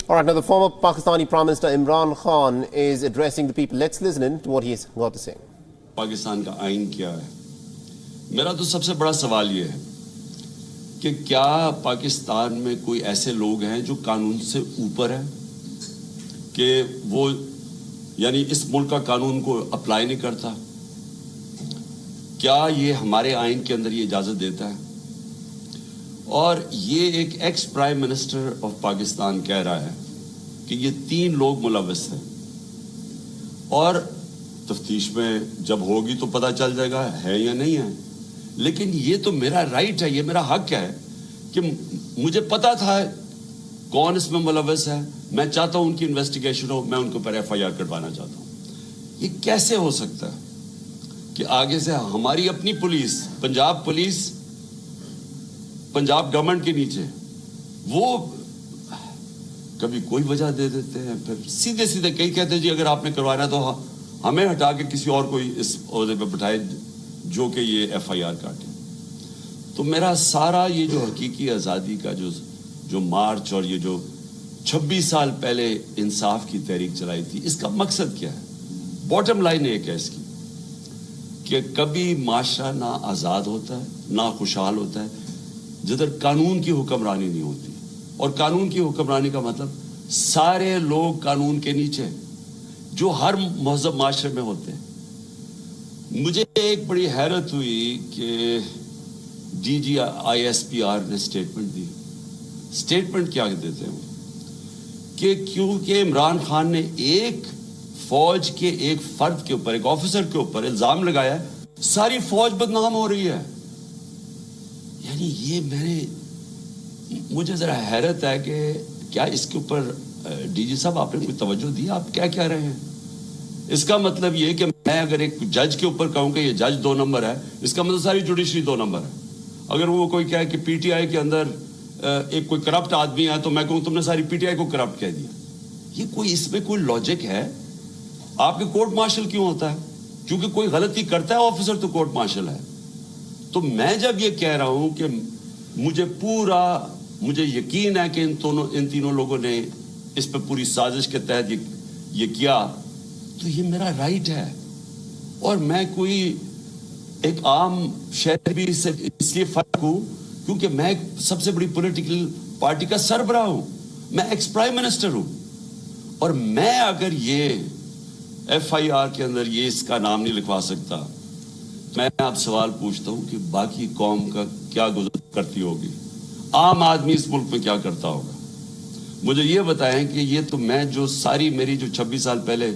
All right, now the former Pakistani Prime Minister Imran Khan is addressing the people. Let's listen in to what he's got to say. Pakistan का आइन क्या है? मेरा तो सबसे बड़ा सवाल ये है कि क्या पाकिस्तान में कोई ऐसे लोग हैं जो कानून से ऊपर हैं, कि वो यानी इस मुल्क का कानून को अप्लाई नहीं करता? क्या ये हमारे आइन के अंदर ये इजाज़त देता है? और ये एक ex prime minister of Pakistan कह रहा है कि ये 3 लोग मुलव्वस हैं, और तफ्तीश में जब होगी तो पता चल जाएगा है या नहीं है। लेकिन ये तो मेरा राइट है, ये मेरा हक है कि मुझे पता था कौन इसमें मुलव्वस है, मैं चाहता हूं उनकी इन्वेस्टिगेशन हो, मैं उनके ऊपर FIR कटवाना चाहता हूं। ये कैसे हो सकता है कि आगे से हमारी अपनी पुलिस, पुलिस पंजाब गवर्नमेंट के नीचे, वो कभी कोई वजह दे देते हैं, फिर सीधे सीधे कई कहते हैं जी अगर आपने करवाना तो हमें हटा के किसी और को इस ओहदे पे बिठाए जो कि ये FIR काटे। तो मेरा सारा ये जो हकीकी आज़ादी का जो मार्च और ये जो 26 साल पहले इंसाफ की तहरीक चलाई थी, इसका मकसद क्या है? बॉटम लाइन एक है इसकी कि कभी माशरा ना आज़ाद होता है ना खुशहाल होता है जिधर कानून की हुक्मरानी नहीं होती। और कानून की हुक्मरानी का मतलब सारे लोग कानून के नीचे जो हर महज़ब माशरे में होते हैं। मुझे एक बड़ी हैरत हुई कि DG ISPR ने स्टेटमेंट दी। स्टेटमेंट क्या देते हैं कि क्योंकि इमरान खान ने एक फौज के एक फर्द के ऊपर, एक ऑफिसर के ऊपर इल्जाम लगाया, सारी फौज बदनाम हो रही है। यानी ये मुझे जरा हैरत है कि क्या इसके ऊपर DG साहब आपने कोई तवज्जो दी? आप क्या कह रहे हैं? इसका मतलब ये कि मैं अगर एक जज के ऊपर कहूं कि ये जज 2 नंबर है, इसका मतलब सारी जुडिशरी 2 नंबर है। अगर वो कोई कहे कि PTI के अंदर एक कोई करप्ट आदमी है तो मैं कहूं तुमने सारी PTI को करप्ट कह दिया। ये कोई इसमें कोई लॉजिक है? आपके कोर्ट मार्शल क्यों होता है? क्योंकि कोई गलती करता है ऑफिसर तो कोर्ट मार्शल है। तो मैं जब ये कह रहा हूं कि मुझे यकीन है कि इन तीनों लोगों ने इस पर पूरी साजिश के तहत ये किया, तो ये मेरा राइट है। और मैं कोई एक आम शहरी से इसलिए फर्क हूं क्योंकि मैं सबसे बड़ी पॉलिटिकल पार्टी का सरबराह हूं, मैं एक्स प्राइम मिनिस्टर हूं। और मैं अगर ये FIR के अंदर ये इसका नाम नहीं लिखवा सकता, मैं आप सवाल पूछता हूं कि बाकी कौम का क्या गुजर करती होगी, आम आदमी इस मुल्क में क्या करता होगा? मुझे ये बताएं कि ये तो मैं जो सारी मेरी जो 26 साल पहले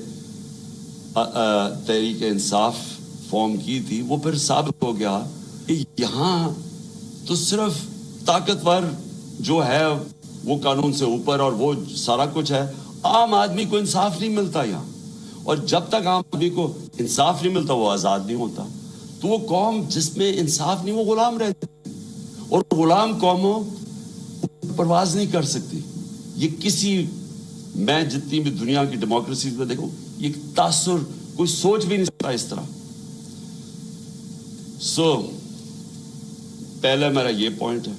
तहरीक इंसाफ फॉर्म की थी, वो फिर साबित हो गया कि यहाँ तो सिर्फ ताकतवर जो है वो कानून से ऊपर और वो सारा कुछ है, आम आदमी को इंसाफ नहीं मिलता यहाँ। और जब तक आम आदमी को इंसाफ नहीं मिलता वो आज़ाद नहीं होता। तो वो कौम जिसमें इंसाफ नहीं, वो गुलाम रहती, और गुलाम कौमों परवाज नहीं कर सकती। ये मैं जितनी भी दुनिया की डेमोक्रेसी में देखो, ये तासुर कोई सोच भी नहीं सकता इस तरह। पहला मेरा ये पॉइंट है।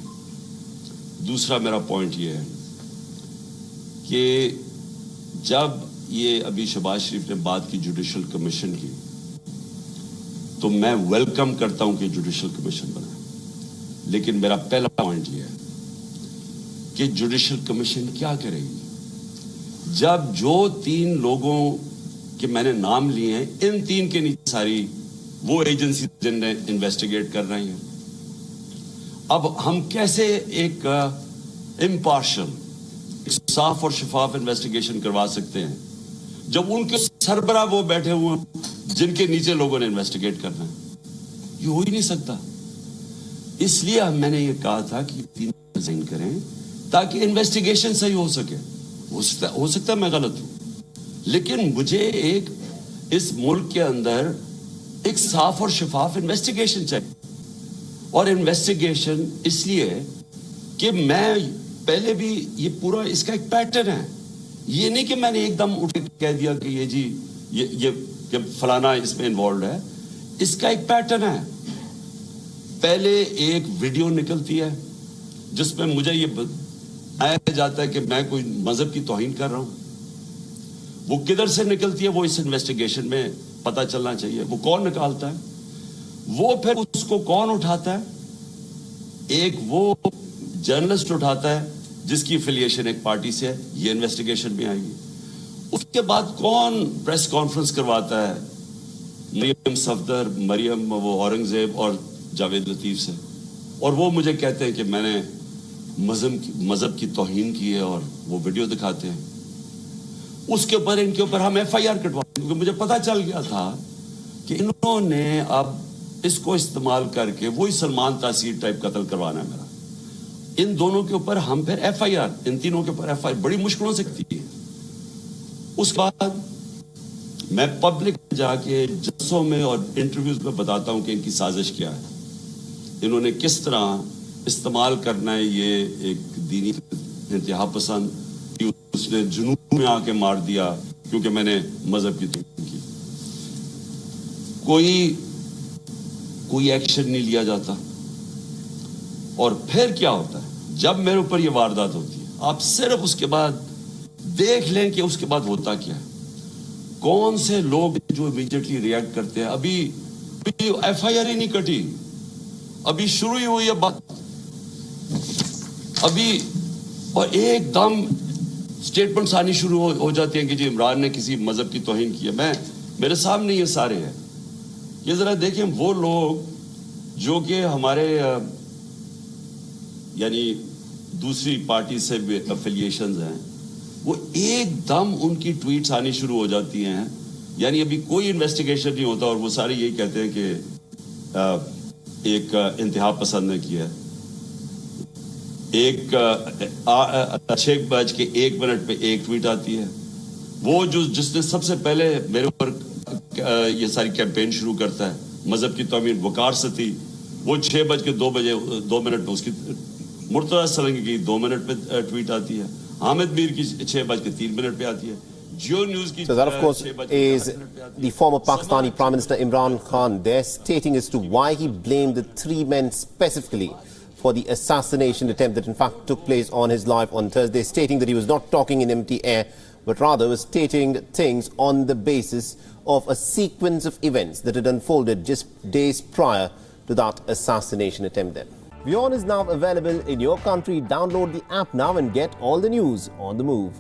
दूसरा मेरा पॉइंट ये है कि जब ये अभी शहबाज शरीफ ने बात की जुडिशल कमीशन की, तो मैं वेलकम करता हूं कि जुडिशल कमीशन बना। लेकिन मेरा पहला पॉइंट ये है कि जुडिशल कमीशन क्या करेगी जब जो 3 लोगों के मैंने नाम लिए हैं, इन 3 के नीचे सारी वो एजेंसी जिन्हें इन्वेस्टिगेट कर रही हैं। अब हम कैसे एक इम्पार्शियल, साफ और शफाफ इन्वेस्टिगेशन करवा सकते हैं जब उनके सरबराह वो बैठे हुए जिनके नीचे लोगों ने इन्वेस्टिगेट करना है? ये हो ही नहीं सकता। इसलिए मैंने ये कहा था कि 3 रिजाइन करें ताकि इन्वेस्टिगेशन सही हो सके। हो सकता है मैं गलत हूं, लेकिन मुझे एक इस मुल्क के अंदर एक साफ और शफाफ इन्वेस्टिगेशन चाहिए। और इन्वेस्टिगेशन इसलिए कि मैं पहले भी ये पूरा इसका एक पैटर्न है। ये नहीं कि मैंने एकदम उठ के कह दिया कि ये फलाना इसमें इन्वॉल्व है। इसका एक पैटर्न है। पहले एक वीडियो निकलती है जिसमें मुझे ये आया जाता है कि मैं कोई मजहब की तौहीन कर रहा हूं, वो किधर से निकलती है वो इस इन्वेस्टिगेशन में पता चलना चाहिए। वो कौन निकालता है, वो फिर उसको कौन उठाता है? एक वो जर्नलिस्ट उठाता है जिसकी एफिलिएशन एक पार्टी से है, ये इन्वेस्टिगेशन में आएगी। उसके बाद कौन प्रेस कॉन्फ्रेंस करवाता है मरियम सफदर, मरियम वो औरंगजेब और जावेद लतीफ से, और वो मुझे कहते हैं कि मैंने मजहब की तौहीन की है और वो वीडियो दिखाते हैं। उसके ऊपर इनके ऊपर हम एफआईआर कटवाते, क्योंकि मुझे पता चल गया था कि इन्होंने अब इसको इस्तेमाल करके वही सलमान तासीर टाइप कत्ल करवाना है मेरा। इन दोनों के ऊपर हम फिर एफआईआर, इन तीनों के ऊपर एफआईआर बड़ी मुश्किलों से करती है। उसके बाद मैं पब्लिक में जाके जलसों में और इंटरव्यूज में बताता हूं कि इनकी साजिश क्या है, इन्होंने किस तरह इस्तेमाल करना है ये एक दीनी इंतहा पसंद, उसने जुनून में आके मार दिया क्योंकि मैंने मजहब की तौहीन की। कोई एक्शन नहीं लिया जाता। और फिर क्या होता है जब मेरे ऊपर ये वारदात होती है, आप सिर्फ उसके बाद देख लें कि उसके बाद होता क्या है। कौन से लोग जो इमीडिएटली रिएक्ट करते हैं। अभी एफआईआर ही नहीं कटी, अभी शुरू ही हुई है बात अभी, और एकदम स्टेटमेंट्स आनी शुरू हो जाती हैं कि जी इमरान ने किसी मजहब की तौहीन की है। मेरे सामने ये सारे हैं। ये जरा देखें, वो लोग जो कि हमारे यानी दूसरी पार्टी से एफिलिएशंस हैं, वो एकदम उनकी ट्वीट्स आनी शुरू हो जाती हैं। यानी अभी कोई इन्वेस्टिगेशन नहीं होता और वो सारे यही कहते हैं कि एक इंतहा पसंद ने किया है। 6:01 पे एक ट्वीट आती है, वो जिसने सबसे पहले मेरे ऊपर ये सारी कैंपेन शुरू करता है मजहब की तौहीन, वकार सती, वो 6:02 पे उसकी मुर्तजा सलंगी की 2 मिनट पे ट्वीट आती है। हामिद मीर की 6:03 पे आती है। जियो न्यूज़ की So that, of course, is the former Pakistani Prime Minister Imran Khan there stating as to why he blamed the 3 men specifically for the assassination attempt that in fact took place on his life on Thursday, stating that he was not talking in empty air, but rather was stating things on the basis of a sequence of events that had unfolded just days prior to that assassination attempt then. WION is now available in your country. Download the app now and get all the news on the move.